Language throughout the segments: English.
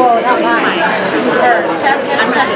Well, not mine. Hers. I'm not.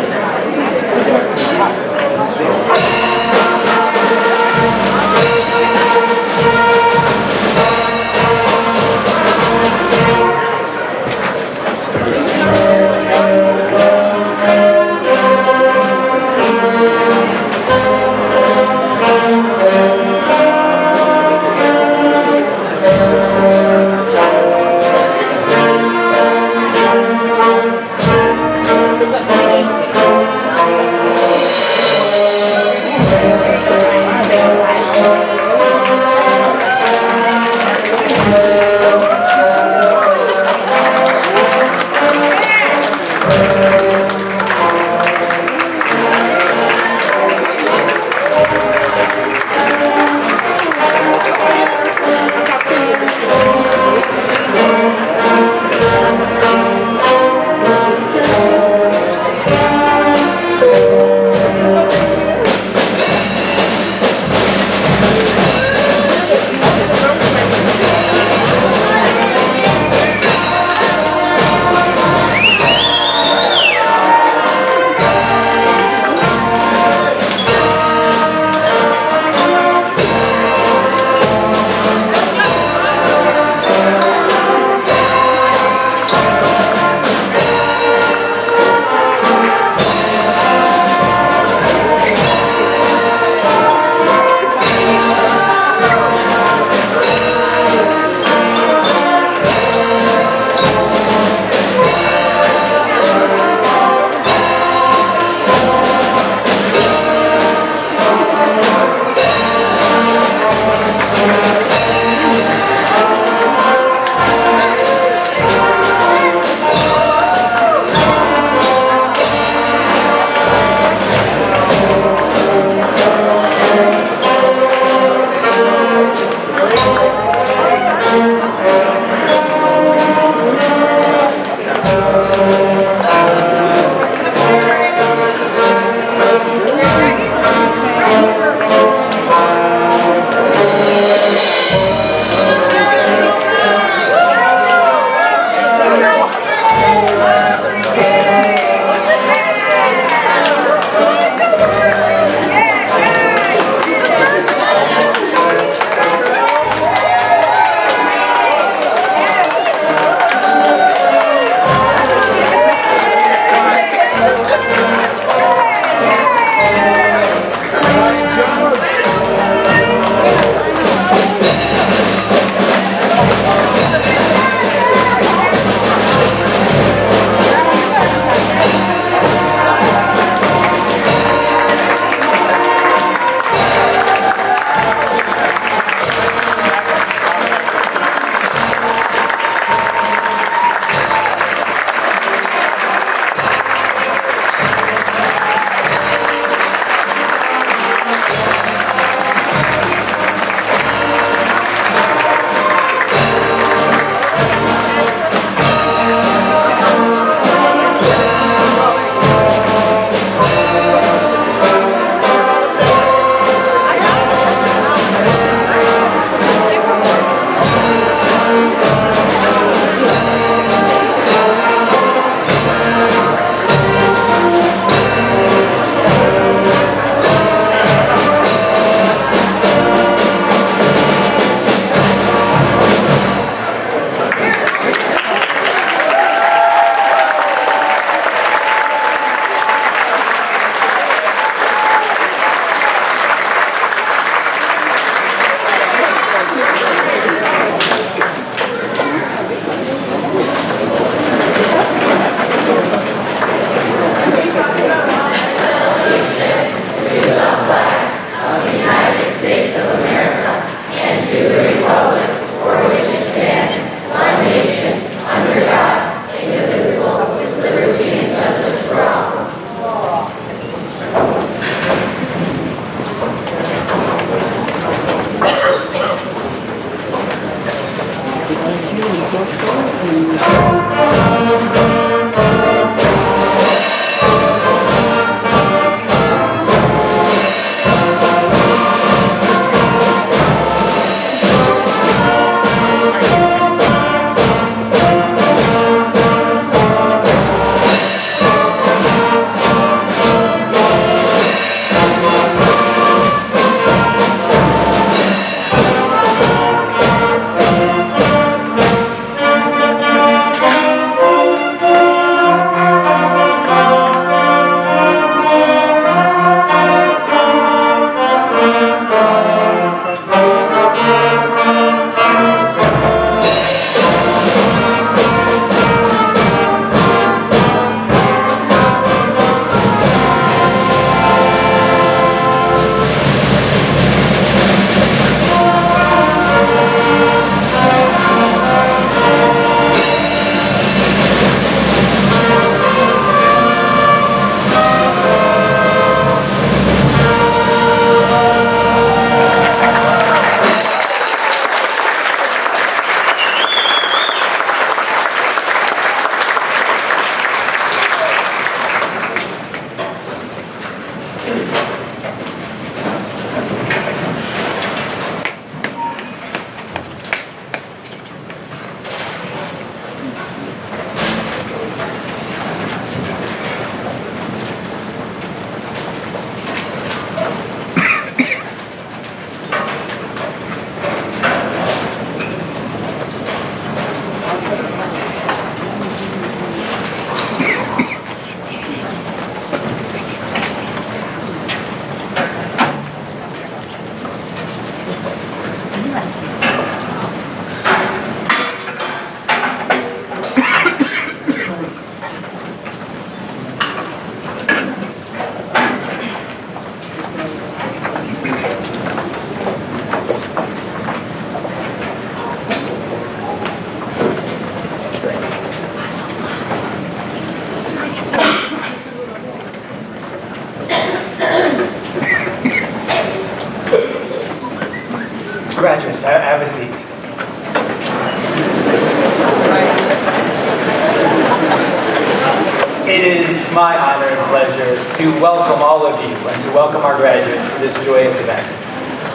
my honor and pleasure to welcome all of you and to welcome our graduates to this joyous event.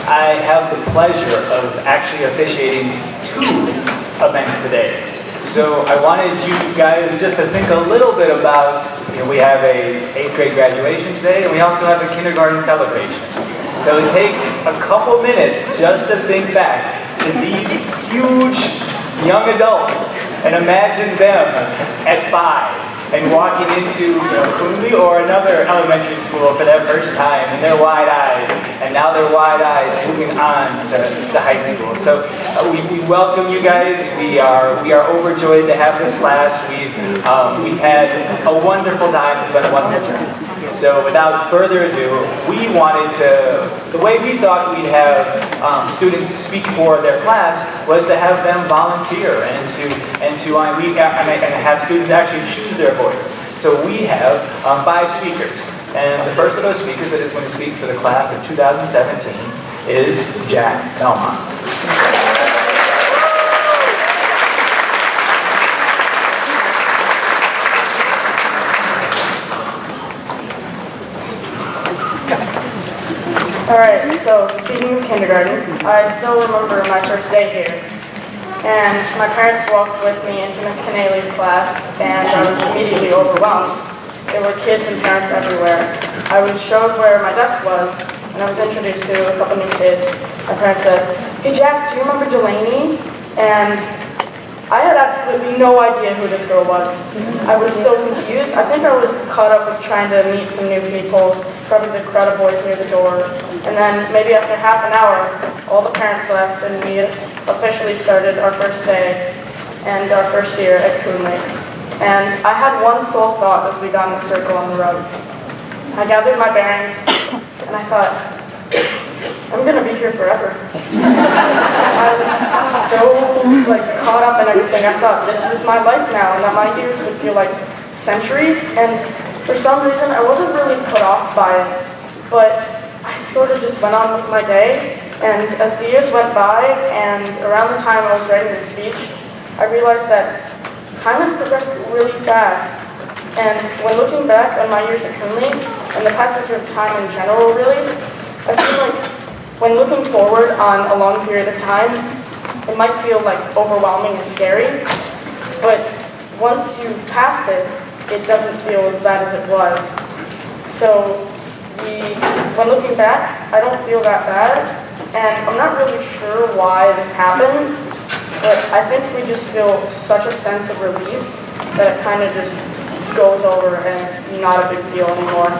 I have the pleasure of actually officiating 2 events today. So I wanted you guys just to think a little bit about, we have a 8th grade graduation today, and we also have a kindergarten celebration. So take a couple minutes just to think back to these huge young adults and imagine them at 5 and walking into Coonley or another elementary school for their first time, and their wide eyes, and now their wide eyes moving on to high school. So we welcome you guys. We are overjoyed to have this class. We've had a wonderful time. It's been a wonderful journey. So without further ado, we wanted to, the way we thought we'd have students speak for their class was to have them volunteer and have students actually choose their voice. So we have 5 speakers. And the first of those speakers that is going to speak for the class of 2017 is Jack Belmont. Alright, so speaking of kindergarten, I still remember my first day here. And my parents walked with me into Miss Keneally's class, and I was immediately overwhelmed. There were kids and parents everywhere. I was showed where my desk was, and I was introduced to a couple new kids. My parents said, "Hey Jack, do you remember Delaney?" And I had absolutely no idea who this girl was. I was so confused. I think I was caught up with trying to meet some new people, probably the crowd of boys near the door. And then maybe after half an hour, all the parents left and we officially started our first day and our first year at Coonley. And I had one sole thought as we got in the circle on the road. I gathered my bearings and I thought, I'm gonna be here forever. I was so caught up in everything. I thought this was my life now, and that my years would feel like centuries. And for some reason, I wasn't really put off by it, but I sort of just went on with my day. And as the years went by, and around the time I was writing the speech, I realized that time has progressed really fast. And when looking back on my years at Coonley, and the passage of time in general, really, I feel like when looking forward on a long period of time, it might feel overwhelming and scary, but once you've passed it, it doesn't feel as bad as it was. So when looking back, I don't feel that bad, and I'm not really sure why this happens, but I think we just feel such a sense of relief that it kind of just goes over and it's not a big deal anymore.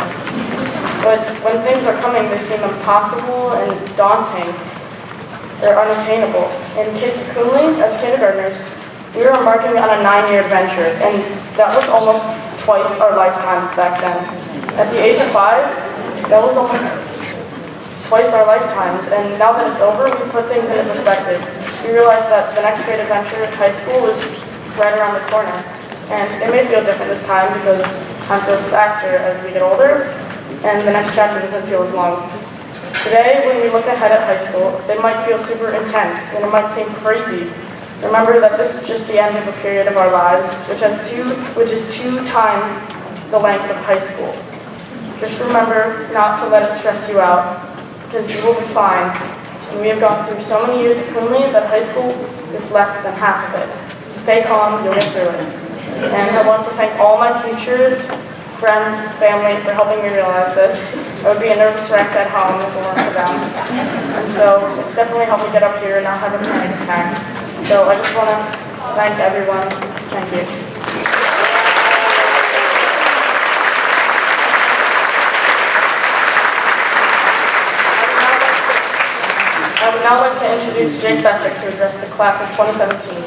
But when things are coming, they seem impossible and daunting. They're unattainable. In the case of Coonley, as kindergartners, we were embarking on a 9-year adventure, and that was almost twice our lifetimes back then. At the age of 5, that was almost twice our lifetimes, and now that it's over, we put things into perspective. We realize that the next great adventure at high school is right around the corner. And it may feel different this time because time feels faster as we get older, and the next chapter doesn't feel as long. Today, when we look ahead at high school, it might feel super intense, and it might seem crazy. Remember that this is just the end of a period of our lives, which is 2 times the length of high school. Just remember not to let it stress you out, because you will be fine. And we have gone through so many years at Coonley that high school is less than half of it. So stay calm, you'll get through it. And I want to thank all my teachers, friends, family for helping me realize this. I would be a nervous wreck at home if it weren't for them. And so it's definitely helped me get up here and not have a panic attack. So I just want to thank everyone. Thank you. I would now like to introduce Jake Bessick to address the class of 2017.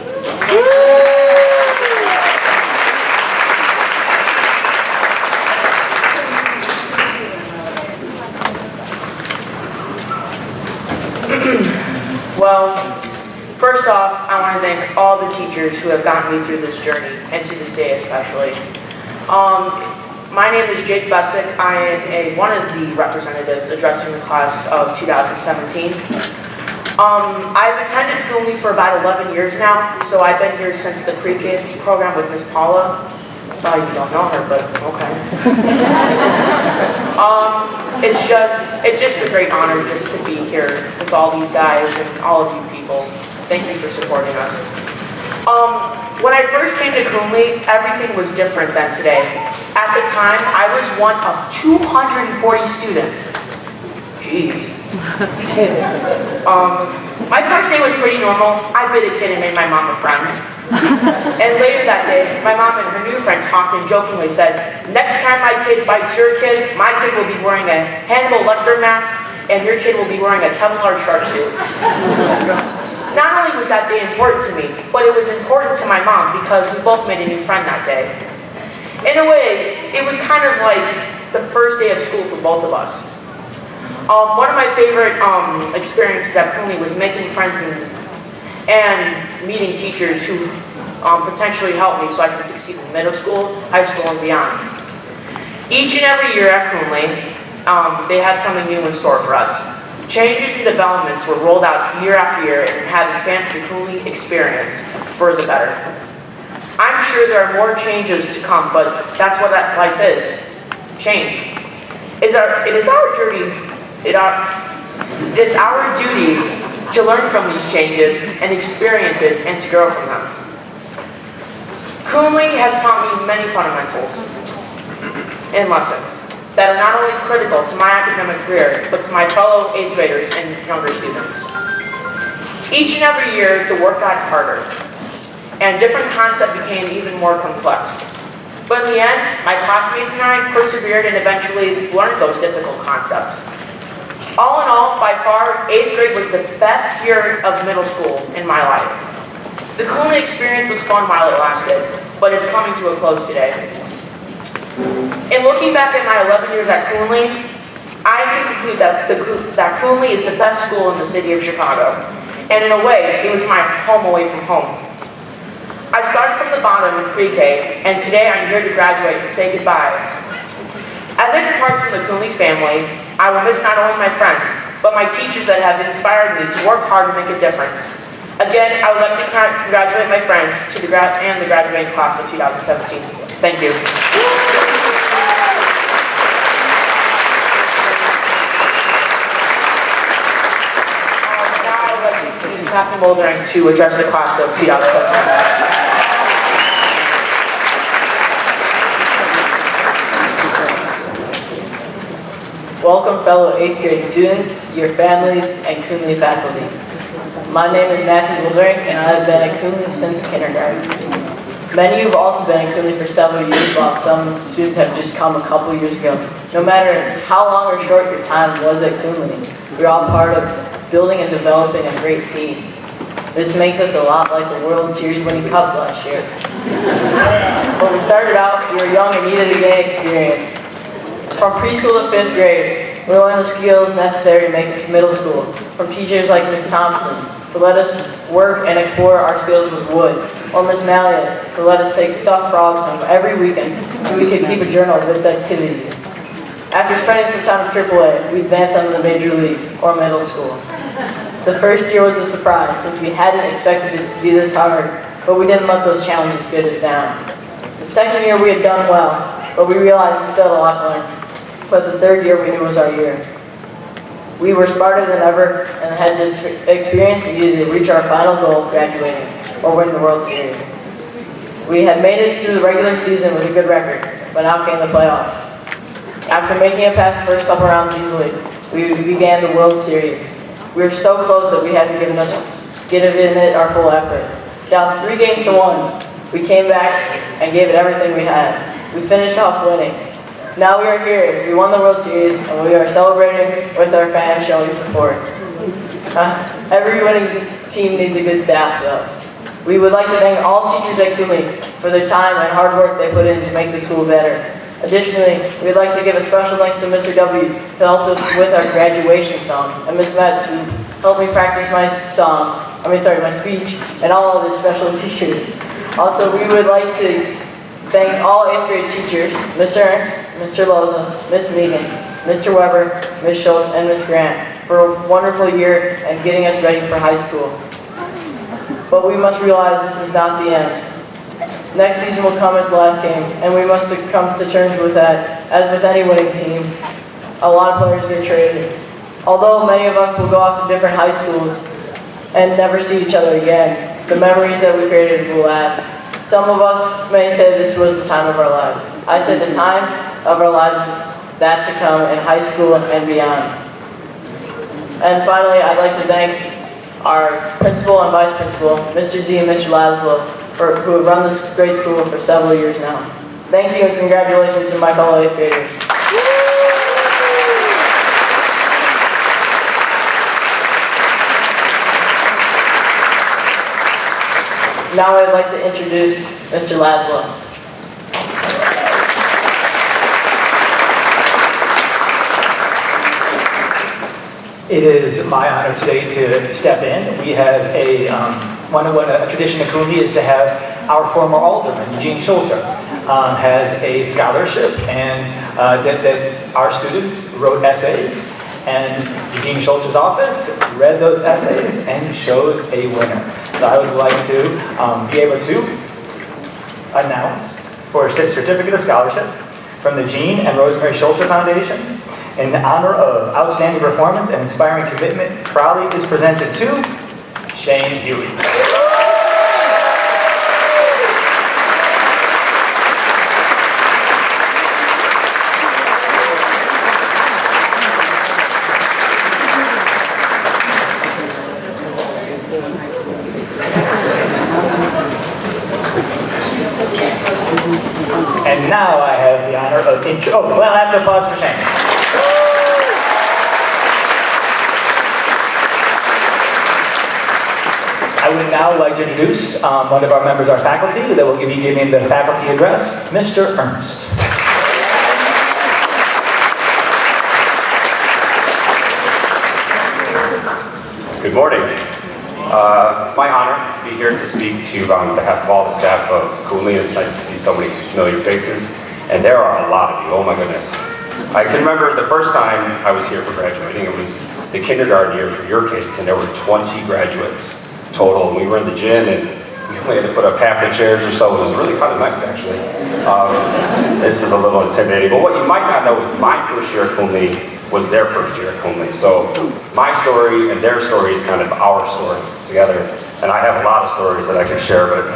Well, first off, I want to thank all the teachers who have gotten me through this journey, and to this day especially. My name is Jake Bessick. I am one of the representatives addressing the class of 2017. I've attended Coonley for about 11 years now, so I've been here since the pre-K program with Ms. Paula. Sorry you don't know her, but okay. It's just a great honor just to be here with all these guys and all of you people. Thank you for supporting us. When I first came to Coonley, everything was different than today. At the time, I was one of 240 students. Jeez. My first day was pretty normal. I bit a kid and made my mom a friend. And later that day, my mom and her new friend talked and jokingly said, next time my kid bites your kid, my kid will be wearing a Hannibal Lecter mask and your kid will be wearing a Kevlar shark suit. Not only was that day important to me, but it was important to my mom because we both made a new friend that day. In a way, it was kind of like the first day of school for both of us. One of my favorite experiences at Coonley was making friends and meeting teachers who potentially helped me so I could succeed in middle school, high school, and beyond. Each and every year at Coonley, they had something new in store for us. Changes and developments were rolled out year after year and have advanced the Coonley experience for the better. I'm sure there are more changes to come, but that's what life is, change. It is our duty to learn from these changes and experiences and to grow from them. Coonley has taught me many fundamentals and lessons that are not only critical to my academic career, but to my fellow 8th graders and younger students. Each and every year, the work got harder, and different concepts became even more complex. But in the end, my classmates and I persevered and eventually learned those difficult concepts. All in all, by far, 8th grade was the best year of middle school in my life. The Coonley experience was fun while it lasted, but it's coming to a close today. In looking back at my 11 years at Coonley, I can conclude that Coonley is the best school in the city of Chicago. And in a way, it was my home away from home. I started from the bottom in pre-K, and today I'm here to graduate and say goodbye. As I depart from the Coonley family, I will miss not only my friends, but my teachers that have inspired me to work hard to make a difference. Again, I would like to congratulate my friends and the graduating class of 2017. Thank you. Now I would like to introduce Matthew Moldering to address the class of 2017. Welcome fellow 8th grade students, your families, and Coonley faculty. My name is Matthew Moldering, and I have been at Coonley since kindergarten. Many of you have also been at Coonley for several years, while some students have just come a couple years ago. No matter how long or short your time was at Coonley, we're all part of building and developing a great team. This makes us a lot like the World Series winning Cubs last year. When we started out, we were young and needed to gain experience. From preschool to 5th grade, we learned the skills necessary to make it to middle school. From teachers like Ms. Thompson, who let us work and explore our skills with wood, or Ms. Malliot, who let us take stuffed frogs home every weekend so we could keep a journal of its activities. After spending some time at AAA, we advanced on to the major leagues, or middle school. The first year was a surprise, since we hadn't expected it to be this hard, but we didn't let those challenges get us down. The second year we had done well, but we realized we still had a lot to learn. But the third year we knew was our year. We were smarter than ever and had this experience needed to reach our final goal of graduating or winning the World Series. We had made it through the regular season with a good record, but now came the playoffs. After making it past the first couple rounds easily, we began the World Series. We were so close that we had to give it our full effort. Down 3 games to 1, we came back and gave it everything we had. We finished off winning. Now we are here. We won the World Series, and we are celebrating with our fans showing support. Every winning team needs a good staff, though. We would like to thank all teachers at Coonley for their time and hard work they put in to make the school better. Additionally, we'd like to give a special thanks to Mr. W, who helped us with our graduation song, and Ms. Metz, who helped me practice my speech, and all of the special teachers. Also, we would like to thank all 8th grade teachers, Mr. Ernst, Mr. Loza, Ms. Megan, Mr. Weber, Ms. Schultz, and Ms. Grant for a wonderful year and getting us ready for high school. But we must realize this is not the end. Next season will come as the last game, and we must come to terms with that. As with any winning team, a lot of players get traded. Although many of us will go off to different high schools and never see each other again, the memories that we created will last. Some of us may say this was the time of our lives. I say the time of our lives is that to come in high school and beyond. And finally, I'd like to thank our principal and vice principal, Mr. Z and Mr. Laszlo, who have run this great school for several years now. Thank you and congratulations to my fellow 8th graders. Now I'd like to introduce Mr. Laszlo. It is my honor today to step in. We have a tradition at Coonley is to have our former alderman, Eugene Schulter, has a scholarship, and that our students wrote essays, and Eugene Schulter's office read those essays and chose a winner. So I would like to be able to announce for a certificate of scholarship from the Jean and Rosemary Schulter Foundation in honor of outstanding performance and inspiring commitment. Proudly is presented to Shane Huey. And now I have the honor of that's applause for Shane. I would now like to introduce one of our members of our faculty that will be giving the faculty address, Mr. Ernst. Good morning. It's my honor to be here to speak to you on behalf of all the staff of Coonley. It's nice to see so many familiar faces, and there are a lot of you, oh my goodness. I can remember the first time I was here for graduating, it was the kindergarten year for your kids, and there were 20 graduates total, and we were in the gym, and we only had to put up half the chairs or so. It was really kind of nice, actually. This is a little intimidating, but what you might not know is my first year at Coonley was their first year at Coonley. So my story and their story is kind of our story together. And I have a lot of stories that I can share, but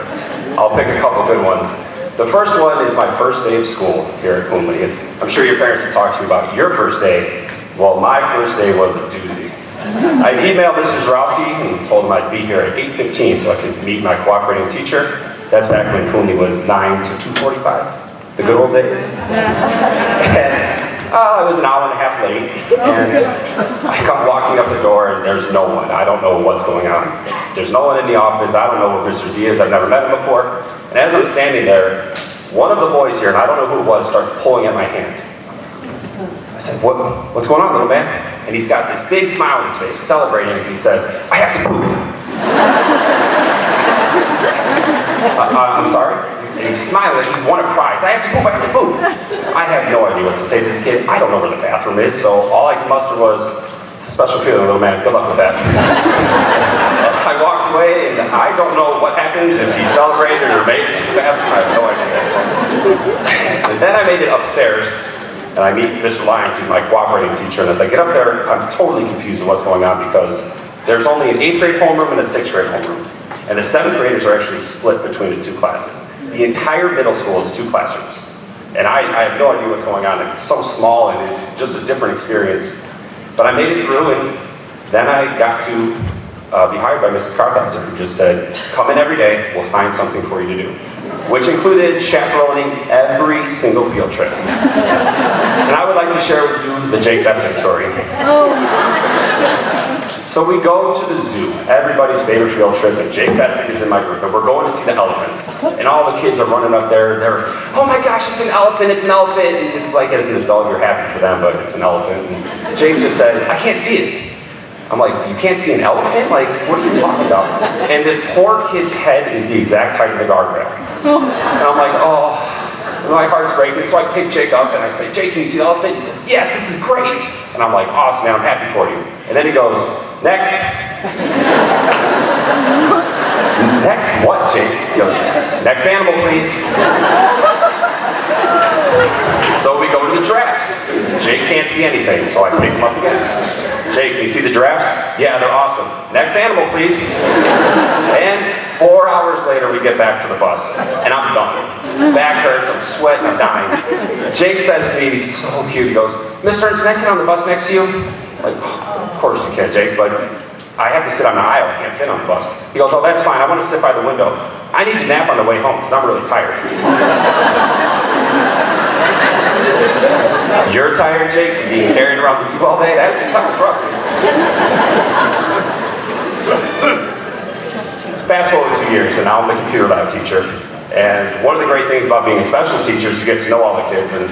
I'll pick a couple good ones. The first one is my first day of school here at Coonley. And I'm sure your parents have talked to you about your first day. Well, my first day was a doozy. I emailed Mr. Zarowski and told him I'd be here at 8:15 so I could meet my cooperating teacher. That's back when Coonley was 9 to 2:45, the good old days. I was an hour and a half late, and I come walking up the door, and there's no one. I don't know what's going on. There's no one in the office. I don't know what Mr. Z is. I've never met him before. And as I'm standing there, one of the boys here, and I don't know who it was, starts pulling at my hand. I said, what's going on, little man? And he's got this big smile on his face, celebrating, and he says, I have to poop. I'm sorry? And he's smiling, he won a prize. I have to poop, I have to poop. I have no idea what to say to this kid. I don't know where the bathroom is, so all I could muster was, it's a special feeling, little man, good luck with that. I walked away, and I don't know what happened, if he celebrated or made it to the bathroom, I have no idea. And then I made it upstairs, and I meet Mr. Lyons, who's my cooperating teacher, and as I get up there, I'm totally confused with what's going on because there's only an 8th grade homeroom and a 6th grade homeroom. And the 7th graders are actually split between the two classes. The entire middle school is 2 classrooms. And I have no idea what's going on. It's so small and it's just a different experience. But I made it through, and then I got to be hired by Mrs. Carthauser, who just said, come in every day, we'll find something for you to do. Which included chaperoning every single field trip. And I would like to share with you the Jake Bessick story. So we go to the zoo, everybody's favorite field trip, and Jake Bessick is in my group, and we're going to see the elephants. And all the kids are running up there, they're, oh my gosh, it's an elephant, it's an elephant. And it's like, as an adult, you're happy for them, but it's an elephant. And Jake just says, I can't see it. I'm like, you can't see an elephant? Like, what are you talking about? And this poor kid's head is the exact height of the guardrail. And I'm like, oh, my heart's breaking. So I pick Jake up and I say, Jake, can you see the elephant? He says, yes, this is great. And I'm like, awesome, man, I'm happy for you. And then he goes, next. Next what, Jake? He goes, next animal, please. So we go to the giraffes. Jake can't see anything, so I pick him up again. Jake, can you see the giraffes? Yeah, they're awesome. Next animal, please. And 4 hours later, we get back to the bus, and I'm done. Back hurts, I'm sweating, I'm dying. Jake says to me, he's so cute, he goes, Mr. Ernst, can I sit on the bus next to you? I'm like, of course you can, Jake, but I have to sit on the aisle, I can't fit on the bus. He goes, oh, that's fine, I want to sit by the window. I need to nap on the way home, because I'm really tired. You're tired, Jake, from being carried around the zoo all day? That sounds rough, dude. Fast forward 2 years, and now I'm the computer lab teacher. And one of the great things about being a specialist teacher is you get to know all the kids, and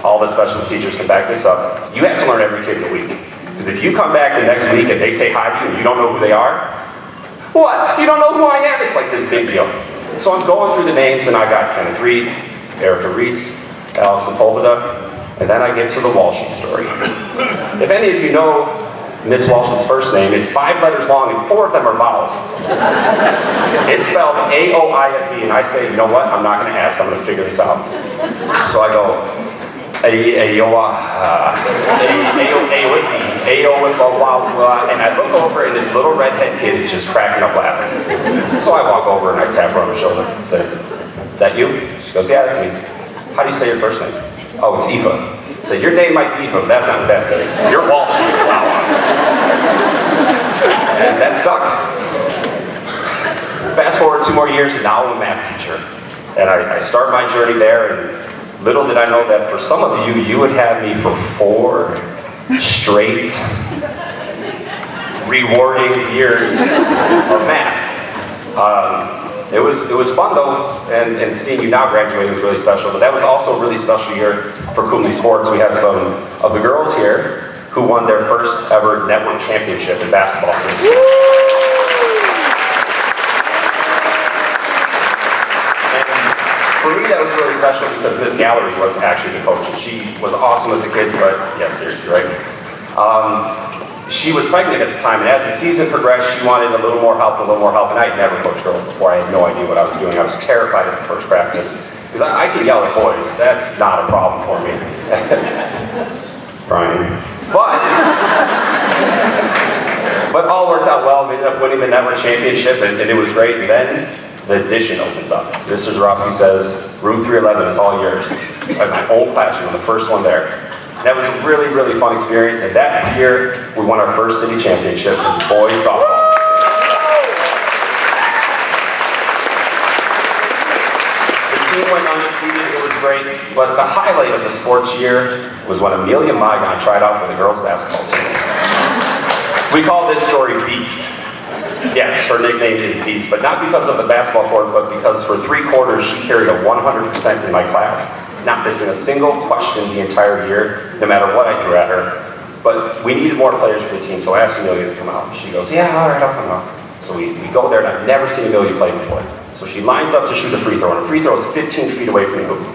all the specialist teachers can back this up. You have to learn every kid in a week. Because if you come back the next week and they say hi to you and you don't know who they are, what? You don't know who I am? It's like this big deal. So I'm going through the names, and I got Kenneth Reed, Erica Reese, Alex Sepulveda, and then I get to the Walshy story. If any of you know Miss Walsh's first name, it's 5 letters long and 4 of them are vowels. It's spelled A-O-I-F-E, and I say, you know what, I'm not going to ask, I'm going to figure this out. So I go, and I look over and this little redhead kid is just cracking up laughing. So I walk over and I tap her on the shoulder and say, is that you? She goes, yeah, that's me. How do you say your first name? Oh, it's Aoife. So your name might be Aoife, but that's not what that says. You're Walshy. And that stuck. Fast forward 2 more years and now I'm a math teacher. And I start my journey there, and little did I know that for some of you, you would have me for 4 straight, rewarding years of math. It was fun though, and seeing you now graduate was really special, but that was also a really special year for Coonley sports. We have some of the girls here who won their first ever network championship in basketball for the school. For me, that was really special because Miss Gallery was actually the coach, and she was awesome with the kids, but yeah, seriously, right? She was pregnant at the time, and as the season progressed, she wanted a little more help, and I had never coached girls before. I had no idea what I was doing. I was terrified at the first practice, because I can yell at boys. That's not a problem for me. Brian. But all worked out well. We ended up winning the network championship, and it was great. And then the addition opens up. Mr. Zarowski says, room 311 is all yours. Like my own classroom, the first one there. And that was a really, really fun experience. And that's the year we won our first city championship in boys softball. The team went undefeated, it was great. But the highlight of the sports year was when Amelia Mygon tried out for the girls basketball team. We call this story Beast. Yes, her nickname is Beast, but not because of the basketball court, but because for 3 quarters she carried a 100% in my class, not missing a single question the entire year, no matter what I threw at her. But we needed more players for the team, so I asked Amelia to come out. She goes, yeah, all right, I'll come out. So we go there, and I've never seen Amelia play before. So she lines up to shoot a free throw, and the free throw is 15 feet away from the hoop.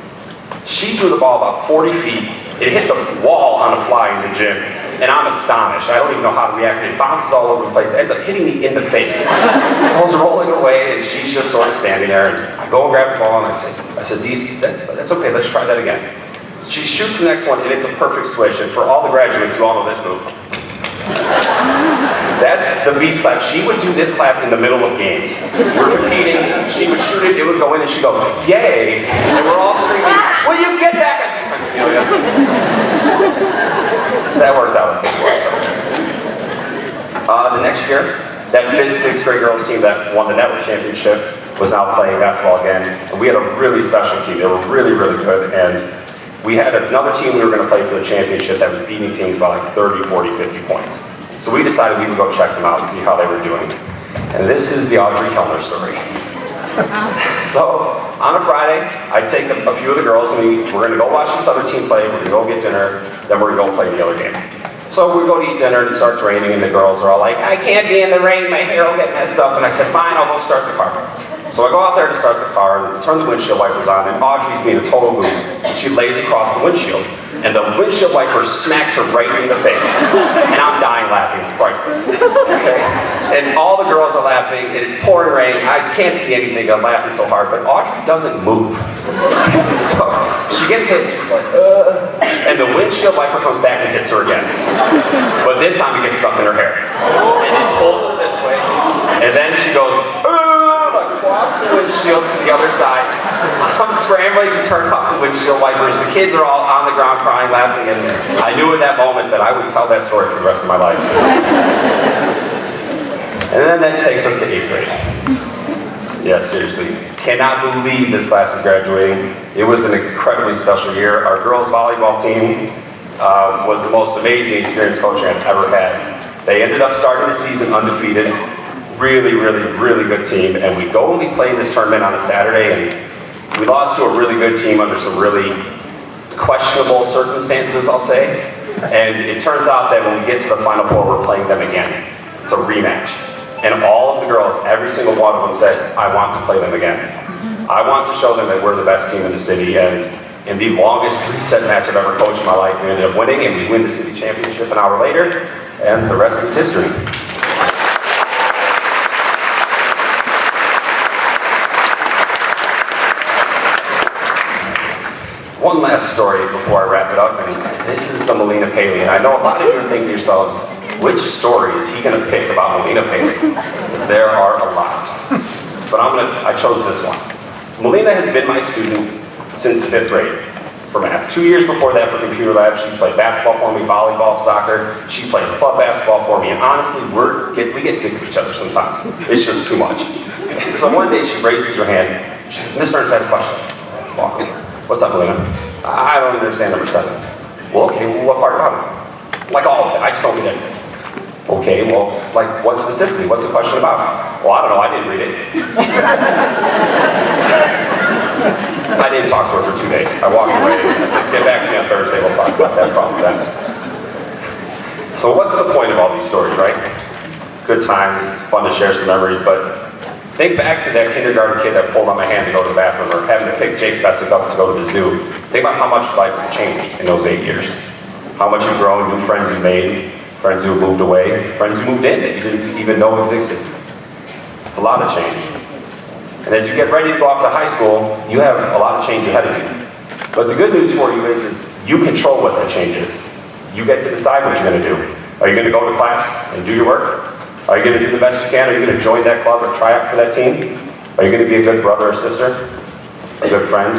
She threw the ball about 40 feet. It hit the wall on the fly in the gym. And I'm astonished. I don't even know how to react. It bounces all over the place. It ends up hitting me in the face. I was rolling away, and she's just sort of standing there. And I go and grab the ball, and I said, that's okay, let's try that again. She shoots the next one, and it's a perfect swish. And for all the graduates, you all know this move. That's the Beast clap. She would do this clap in the middle of games. We're competing, she would shoot it, it would go in, and she'd go, yay! And we're all screaming, will you get back on defense, Amelia? That worked out okay for us, though. The next year, that 5th, 6th grade girls team that won the network championship was now playing basketball again. And we had a really special team. They were really, really good. And we had another team we were going to play for the championship that was beating teams by like 30, 40, 50 points. So we decided we would go check them out and see how they were doing. And this is the Audrey Kellner story. So, on a Friday, I take a few of the girls and we're going to go watch this other team play, we're going to go get dinner, then we're going to go play the other game. So we go to eat dinner and it starts raining and the girls are all like, I can't be in the rain, my hair will get messed up. And I said, fine, I'll go start the car. So I go out there to start the car and turn the windshield wipers on, and Audrey's being a total goof. And she lays across the windshield, and the windshield wiper smacks her right in the face. And I'm dying laughing, it's priceless. Okay? And all the girls are laughing, and it's pouring rain. I can't see anything, I'm laughing so hard, but Audrey doesn't move. So she gets hit, she's like, and the windshield wiper comes back and hits her again. But this time it gets stuck in her hair. And it pulls her this way, and then she goes, across the windshield to the other side. I'm scrambling to turn off the windshield wipers. The kids are all on the ground crying, laughing, and I knew at that moment that I would tell that story for the rest of my life. And then that takes us to 8th grade. Yeah, seriously. Cannot believe this class is graduating. It was an incredibly special year. Our girls volleyball team was the most amazing experience coaching I've ever had. They ended up starting the season undefeated. Really, really, really good team. And we go and we play this tournament on a Saturday, and we lost to a really good team under some really questionable circumstances, I'll say. And it turns out that when we get to the Final Four, we're playing them again. It's a rematch. And all of the girls, every single one of them said, I want to play them again. I want to show them that we're the best team in the city. And in the longest 3-set match I've ever coached in my life, we ended up winning, and we win the city championship an hour later, and the rest is history. One last story before I wrap it up, and this is the Melina Paley. And I know a lot of you are thinking to yourselves, which story is he going to pick about Melina Paley? Because there are a lot. But I chose this one. Melina has been my student since 5th grade for math. 2 years before that for computer lab, she's played basketball for me, volleyball, soccer. She plays club basketball for me, and honestly, we get sick of each other sometimes. It's just too much. So one day she raises her hand. She says, Mr. Ernst, I have a question. Walk over. What's up, Melina? I don't understand number 7. Well, okay, well, what part about it? Like all of it, I just don't get it. Okay, well, like what specifically? What's the question about? Well, I don't know, I didn't read it. I didn't talk to her for 2 days. I walked away and I said, get back to me on Thursday, we'll talk about that problem then. So what's the point of all these stories, right? Good times, it's fun to share some memories, but think back to that kindergarten kid that pulled on my hand to go to the bathroom, or having to pick Jake Bessick up to go to the zoo. Think about how much lives have changed in those 8 years. How much you've grown, new friends you've made, friends who moved away, friends who moved in that you didn't even know existed. It's a lot of change. And as you get ready to go off to high school, you have a lot of change ahead of you. But the good news for you is you control what that change is. You get to decide what you're going to do. Are you going to go to class and do your work? Are you going to do the best you can? Are you going to join that club or try out for that team? Are you going to be a good brother or sister? A good friend?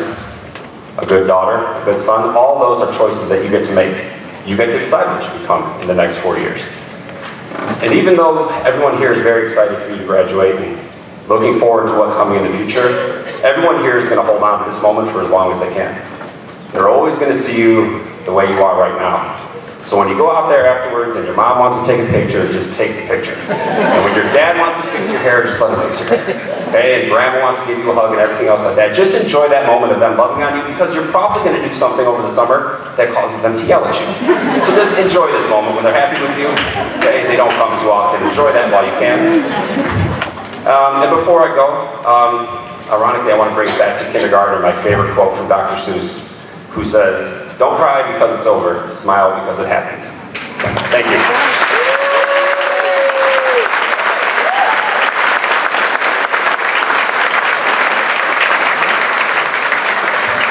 A good daughter? A good son? All those are choices that you get to make. You get to decide what you become in the next 4 years. And even though everyone here is very excited for you to graduate and looking forward to what's coming in the future, everyone here is going to hold on to this moment for as long as they can. They're always going to see you the way you are right now. So when you go out there afterwards and your mom wants to take a picture, just take the picture. And when your dad wants to fix your hair, just let him fix your hair. Okay? And grandma wants to give you a hug and everything else like that. Just enjoy that moment of them loving on you, because you're probably going to do something over the summer that causes them to yell at you. So just enjoy this moment when they're happy with you. Okay? They don't come too often. Enjoy that while you can. And before I go, ironically, I want to bring back to kindergarten my favorite quote from Dr. Seuss, who says, "Don't cry because it's over, smile because it happened." Thank you.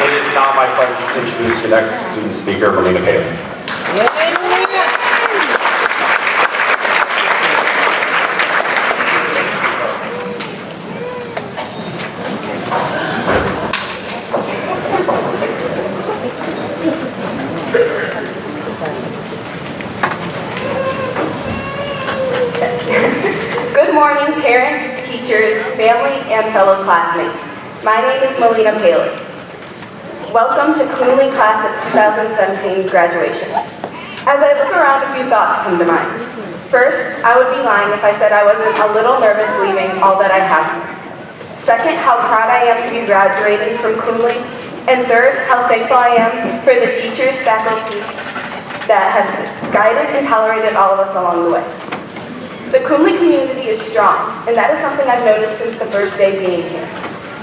It is now my pleasure to introduce your next student speaker, Melina Paley. Good morning, parents, teachers, family, and fellow classmates. My name is Melina Paley. Welcome to Coonley Class of 2017 graduation. As I look around, a few thoughts come to mind. First, I would be lying if I said I wasn't a little nervous leaving all that I have here. Second, how proud I am to be graduating from Coonley. And third, how thankful I am for the teachers, faculty that have guided and tolerated all of us along the way. The Coonley community is strong, and that is something I've noticed since the first day being here.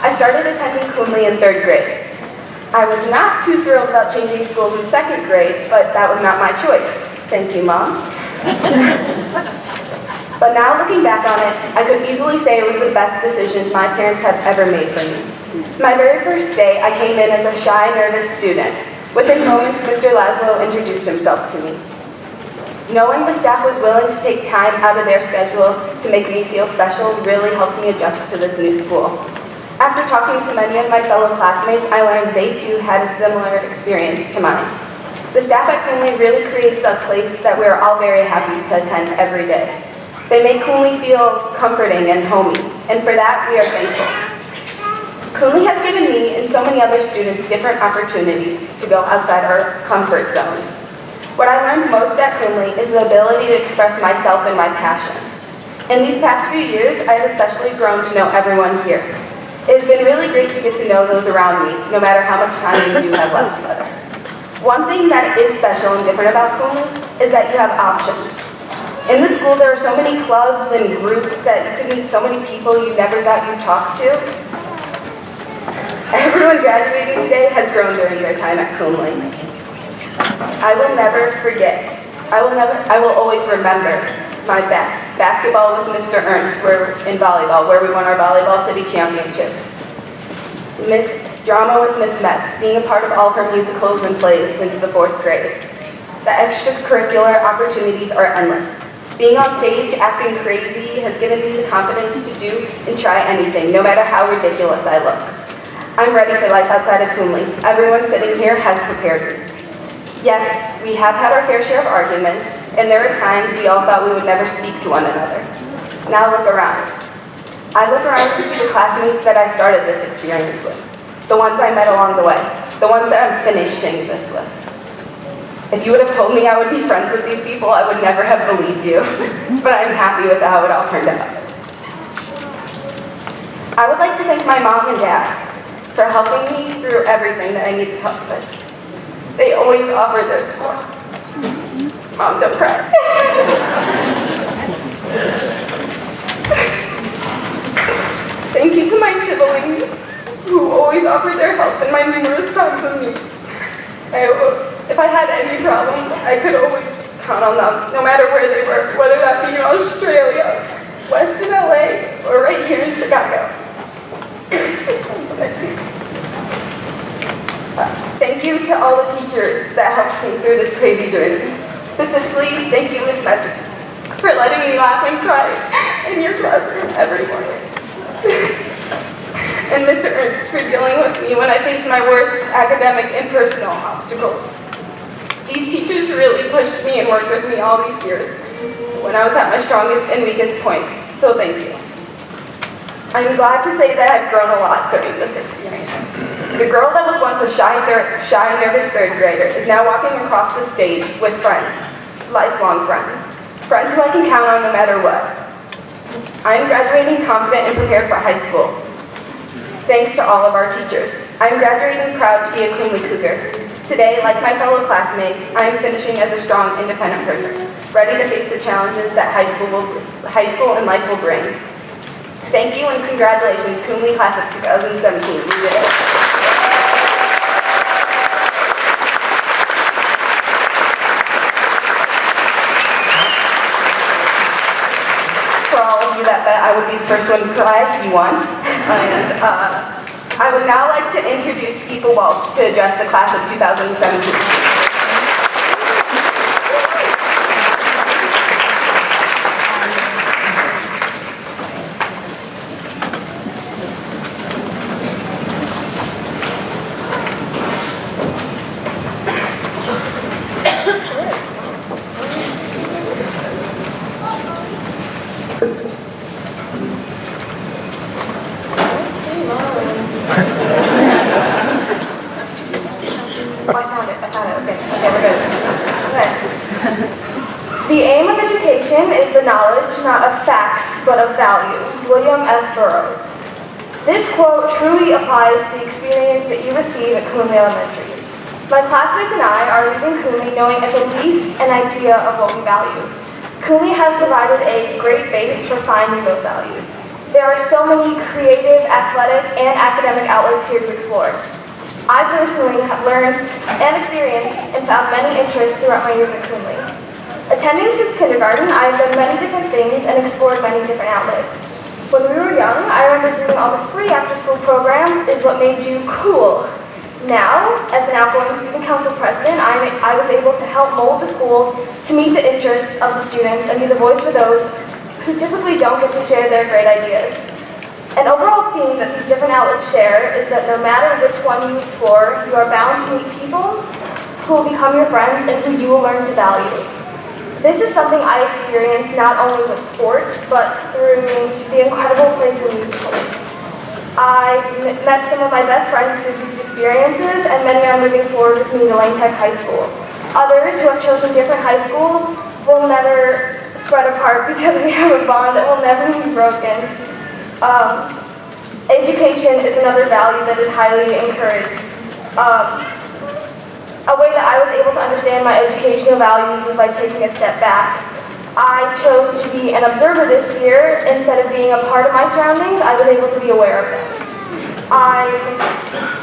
I started attending Coonley in 3rd grade. I was not too thrilled about changing schools in 2nd grade, but that was not my choice. Thank you, Mom. But now looking back on it, I could easily say it was the best decision my parents have ever made for me. My very first day, I came in as a shy, nervous student. Within moments, Mr. Laszlo introduced himself to me. Knowing the staff was willing to take time out of their schedule to make me feel special really helped me adjust to this new school. After talking to many of my fellow classmates, I learned they too had a similar experience to mine. The staff at Coonley really creates a place that we are all very happy to attend every day. They make Coonley feel comforting and homey, and for that we are thankful. Coonley has given me and so many other students different opportunities to go outside our comfort zones. What I learned most at Coonley is the ability to express myself and my passion. In these past few years, I have especially grown to know everyone here. It has been really great to get to know those around me, no matter how much time we do have left together. One thing that is special and different about Coonley is that you have options. In the school, there are so many clubs and groups that you could meet so many people you never thought you'd talk to. Everyone graduating today has grown during their time at Coonley. I will never forget. I will always remember my basketball with Mr. Ernst in volleyball, where we won our volleyball city championship. Drama with Miss Metz, being a part of all of her musicals and plays since the 4th grade. The extracurricular opportunities are endless. Being on stage, acting crazy, has given me the confidence to do and try anything, no matter how ridiculous I look. I'm ready for life outside of Coonley. Everyone sitting here has prepared me. Yes, we have had our fair share of arguments, and there are times we all thought we would never speak to one another. Now look around. I look around and see the classmates that I started this experience with, the ones I met along the way, the ones that I'm finishing this with. If you would have told me I would be friends with these people, I would never have believed you, but I'm happy with how it all turned out. I would like to thank my mom and dad for helping me through everything that I needed help with. They always offer their support. Mom, don't cry. Thank you to my siblings, who always offered their help in my numerous times of need. If I had any problems, I could always count on them, no matter where they were, whether that be in Australia, West in LA, or right here in Chicago. Thank you to all the teachers that helped me through this crazy journey. Specifically, thank you, Ms. Metz, for letting me laugh and cry in your classroom every morning. And Mr. Ernst for dealing with me when I faced my worst academic and personal obstacles. These teachers really pushed me and worked with me all these years when I was at my strongest and weakest points, so thank you. I'm glad to say that I've grown a lot during this experience. The girl that was once a shy, nervous 3rd grader is now walking across the stage with friends, lifelong friends, friends who I can count on no matter what. I am graduating confident and prepared for high school. Thanks to all of our teachers. I am graduating proud to be a Coonley Cougar. Today, like my fellow classmates, I am finishing as a strong, independent person, ready to face the challenges that high school and life will bring. Thank you and congratulations, Coonley Class of 2017. You did it. For all of you that bet I would be the first one to cry, you won. And I would now like to introduce Aoife Walsh to address the Class of 2017. The aim of education is the knowledge, not of facts, but of value. William S. Burroughs. This quote truly applies to the experience that you receive at Coonley Elementary. My classmates and I are leaving Coonley knowing at the least an idea of what we value. Coonley has provided a great base for finding those values. There are so many creative, athletic, and academic outlets here to explore. I personally have learned and experienced and found many interests throughout my years at Coonley. Attending since kindergarten, I have done many different things and explored many different outlets. When we were young, I remember doing all the free after-school programs is what made you cool. Now, as an outgoing student council president, I was able to help mold the school to meet the interests of the students and be the voice for those who typically don't get to share their great ideas. An overall theme that these different outlets share is that no matter which one you explore, you are bound to meet people who will become your friends and who you will learn to value. This is something I experienced not only with sports, but through the incredible plays and musicals. I met some of my best friends through these experiences, and many are moving forward with me to Lane Tech High School. Others who have chosen different high schools will never spread apart because we have a bond that will never be broken. Education is another value that is highly encouraged. A way that I was able to understand my educational values was by taking a step back. I chose to be an observer this year. Instead of being a part of my surroundings, I was able to be aware of them.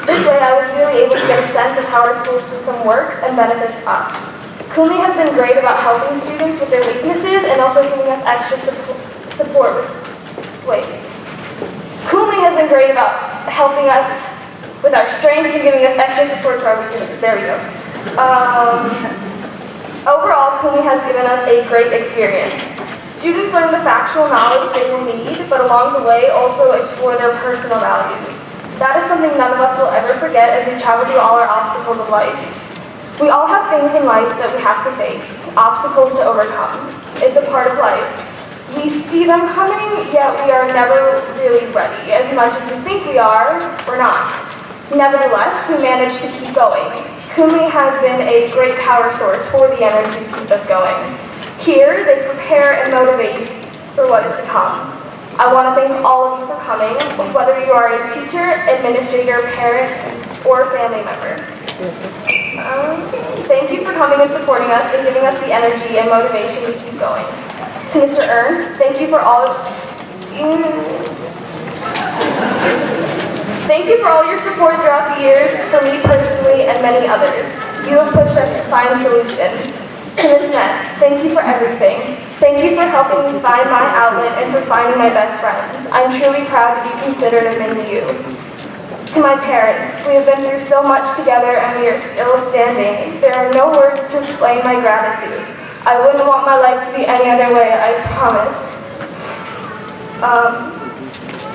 This way I was really able to get a sense of how our school system works and benefits us. Coonley has been great about helping students with their weaknesses and also giving us extra support. Coonley has been great about helping us with our strengths and giving us extra support for our weaknesses. There we go. Overall, Coonley has given us a great experience. Students learn the factual knowledge they will need, but along the way also explore their personal values. That is something none of us will ever forget as we travel through all our obstacles of life. We all have things in life that we have to face, obstacles to overcome. It's a part of life. We see them coming, yet we are never really ready. As much as we think we are, we're not. Nevertheless, we manage to keep going. Coonley has been a great power source for the energy to keep us going. Here, they prepare and motivate for what is to come. I want to thank all of you for coming, whether you are a teacher, administrator, parent, or family member. Thank you for coming and supporting us and giving us the energy and motivation to keep going. To Mr. Ernst, thank you for all Thank you for all your support throughout the years, for me personally and many others. You have pushed us to find solutions. To Ms. Metz, thank you for everything. Thank you for helping me find my outlet and for finding my best friends. I'm truly proud to be considered among you. To my parents, we have been through so much together and we are still standing. There are no words to explain my gratitude. I wouldn't want my life to be any other way, I promise.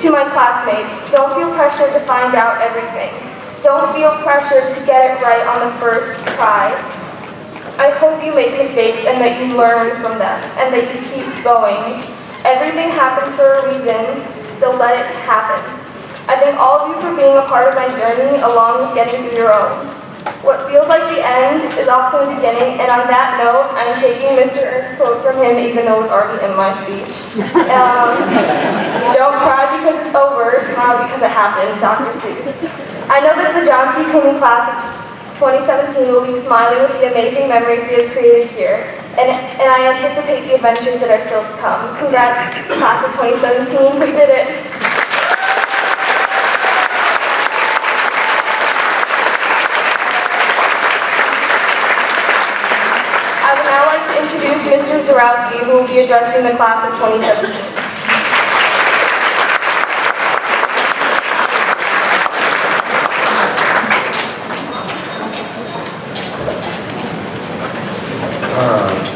To my classmates, don't feel pressured to find out everything. Don't feel pressured to get it right on the first try. I hope you make mistakes and that you learn from them and that you keep going. Everything happens for a reason, so let it happen. I thank all of you for being a part of my journey along with getting through your own. What feels like the end is often the beginning, and on that note, I'm taking Mr. Ernst's quote from him, even though it's already in my speech. Don't cry because it's over, smile because it happened, Dr. Seuss. I know that the John C. Coonley class of 2017 will be smiling with the amazing memories we have created here, and I anticipate the adventures that are still to come. Congrats, class of 2017, we did it. I would now like to introduce Mr. Zarowski, who will be addressing the class of 2017.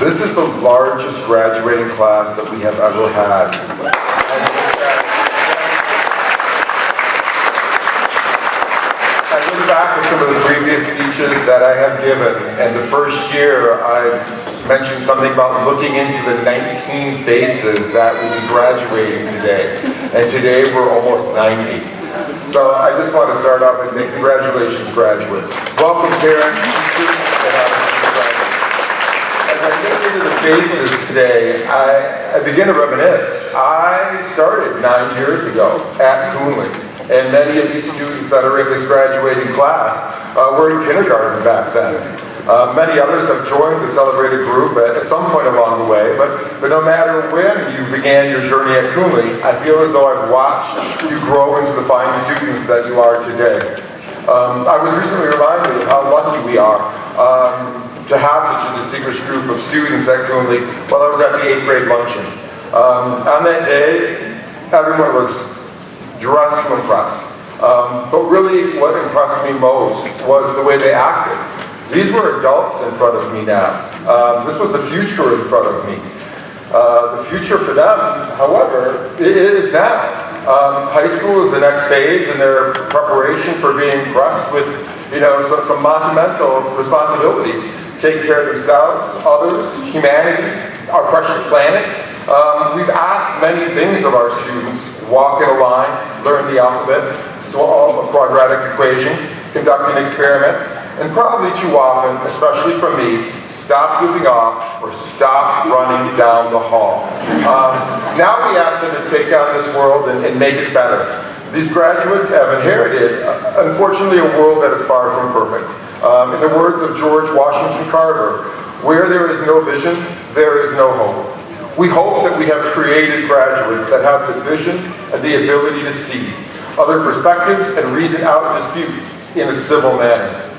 This is the largest graduating class that we have ever had. I look back at some of the previous speeches that I have given, and the first year I mentioned something about looking into the 19 faces that will be graduating today. And today we're almost 90. So I just want to start off by saying congratulations, graduates. Welcome, parents, teachers, and graduates. As I look into the faces today, I begin to reminisce. I started 9 years ago at Coonley, and many of these students that are in this graduating class were in kindergarten back then. Many others have joined the celebrated group at some point along the way, but no matter when you began your journey at Coonley, I feel as though I've watched you grow into the fine students that you are today. I was recently reminded of how lucky we are to have such a distinguished group of students at Coonley while I was at the 8th grade luncheon. On that day, everyone was dressed to impress. But really what impressed me most was the way they acted. These were adults in front of me now. This was the future in front of me. The future for them, however, is now. High school is the next phase in their preparation for being pressed with, some monumental responsibilities. Taking care of themselves, others, humanity, our precious planet. We've asked many things of our students: walk in a line, learn the alphabet, solve a quadratic equation, conduct an experiment, and probably too often, especially for me, stop goofing off or stop running down the hall. Now we ask them to take on this world and make it better. These graduates have inherited, unfortunately, a world that is far from perfect. In the words of George Washington Carver, where there is no vision, there is no hope. We hope that we have created graduates that have the vision and the ability to see other perspectives and reason out disputes in a civil manner.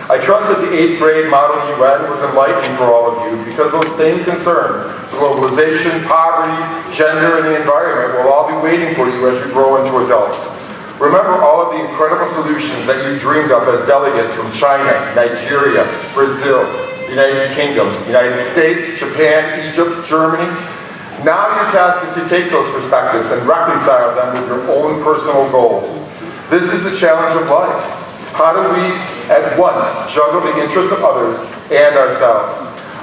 I trust that the 8th grade Model UN was enlightening for all of you because those same concerns, globalization, poverty, gender, and the environment will all be waiting for you as you grow into adults. Remember all of the incredible solutions that you dreamed up as delegates from China, Nigeria, Brazil, the United Kingdom, United States, Japan, Egypt, Germany. Now your task is to take those perspectives and reconcile them with your own personal goals. This is the challenge of life. How do we at once juggle the interests of others and ourselves?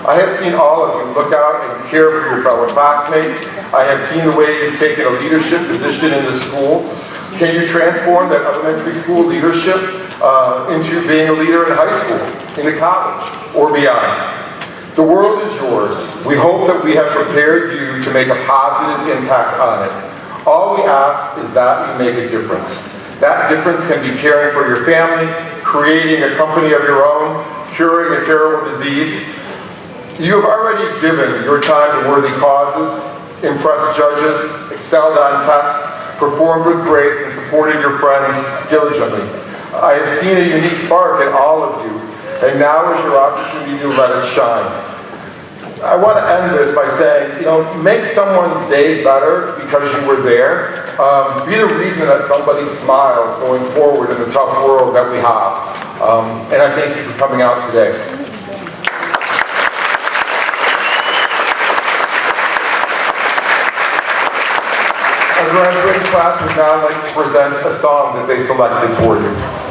I have seen all of you look out and care for your fellow classmates. I have seen the way you've taken a leadership position in the school. Can you transform that elementary school leadership into being a leader in high school, into college, or beyond? The world is yours. We hope that we have prepared you to make a positive impact on it. All we ask is that you make a difference. That difference can be caring for your family, creating a company of your own, curing a terrible disease. You have already given your time to worthy causes, impressed judges, excelled on tests, performed with grace, and supported your friends diligently. I have seen a unique spark in all of you, and now is your opportunity to let it shine. I want to end this by saying, make someone's day better because you were there. Be the reason that somebody smiles going forward in the tough world that we have. And I thank you for coming out today. Our graduating class would now like to present a song that they selected for you.